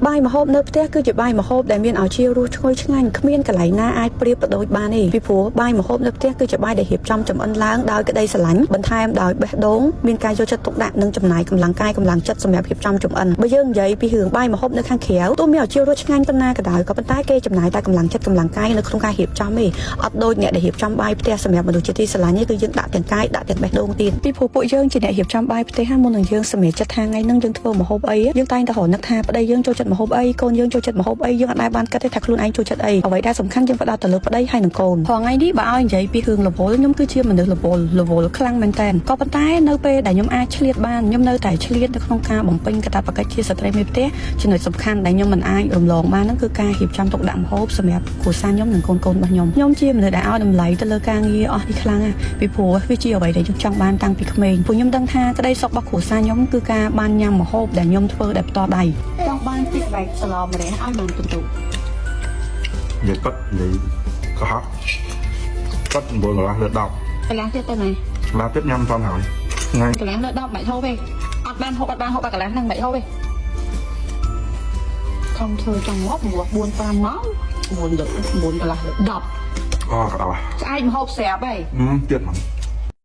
បាយម្ហូបនៅផ្ទះគឺជាបាយម្ហូបដែលមានឲ្យជារសឈ្ងុយឆ្ងាញ់គ្មានកន្លែងណាអាចប្រៀបប្រដូចបានទេពីព្រោះបាយម្ហូបនៅផ្ទះគឺជាបាយដែលរៀបចំចម្អិនឡើងដោយក្តីស្រឡាញ់បន្ថែមដោយបេះដូងមានការយកចិត្តទុកដាក់និងចំណាយកម្លាំងកាយកម្លាំងចិត្តសម្រាប់រៀបចំចម្អិនបើយើងនិយាយពីរឿងបាយម្ហូបនៅខាងក្រៅទោះមានឲ្យជារសឆ្ងាញ់ប៉ុណ្ណាក៏ដោយក៏ប៉ុន្តែគេចំណាយតែកម្លាំងចិត្តកម្លាំងកាយនៅក្នុងការរៀបចំទេអត់ដូចអ្នកដែលរៀបចំបាយផ្ទះសម្រាប់មនុស្សជាទីស្រឡាញ់នេះគឺយើងដាក់ទាំងកាយដាក់ទាំងបេះដូងទៀតពីព្រោះពួកយើងជាអ្នករៀបចំបាយផ្ទះមុននឹងយើងសម្រេចចិត្តថាថ្ងៃហ្នឹងយើងធ្វើម្ហូបអីយើងតែងតែរនឹកថាប្តីយើងចូលចិត្តម្ហូបអីកូនយើងចូលចិត្តម្ហូបអីយើងអត់ដែលបានគិតទេថាខ្លួនឯងចូលចិត្តអីអ្វីដែលសំខាន់យើងផ្ដោតទៅលើប្តីហើយនឹងកូនថ្ងៃនេះបើឲ្យនិយាយពីរឿងរវល់ខ្ញុំគឺជាមនុស្សរវល់ខ្លាំងមែនតើក៏ប៉ុន្តែនៅពេលដែលខ្ញុំអាចឆ្លៀតបានខ្ញុំនៅតែឆ្លៀតនៅក្នុងការបំពេញកាតព្វកិច្ចជាស្ត្រីមេផ្ទះចំណុចសំខាន់ដែលខ្ញុំមិនអាចរំលងបានហ្នឹងគឺការរៀបចំទុកដាក់ម្ហូបសម្រាប់គ្រួសារខ្ញុំនិងកូនរបស់ខ្ញុំជាមនុស្សដែលឲ្យតម្លៃទៅលើការងារអស់នេះខ្លាំងណាស់ពីព្រោះវាជាអ្វីដែលខ្ញុំចង់បានតាំងពីក្មេងព្រោះខ្ញុំដឹងថាក្តីសុខរបស់គ្រួសារខ្ញុំគឺការបានញ៉ាំម្ហូបដែលខ្ញុំធ្វើដោយផ្ទាល់ដៃចង់បានពីបែកស្លម្រះឲ្យបានទន្ទុនិយាយគាត់និយាយកុហកគាត់9កន្លះលើ10កន្លះទៀតទៅណាកន្លះទៀតញ៉ាំមិនទាន់ហើយថ្ងៃកន្លះលើ10មិនហូបទេអត់បានហូបកន្លះហ្នឹងមិនហូបទេខំធ្វើចង់ងាប់4 5ម៉ោង9កន្លះលើ10អូក៏ដល់ស្អែកម្ហូបស្រាប់ហីទៀតហ្មង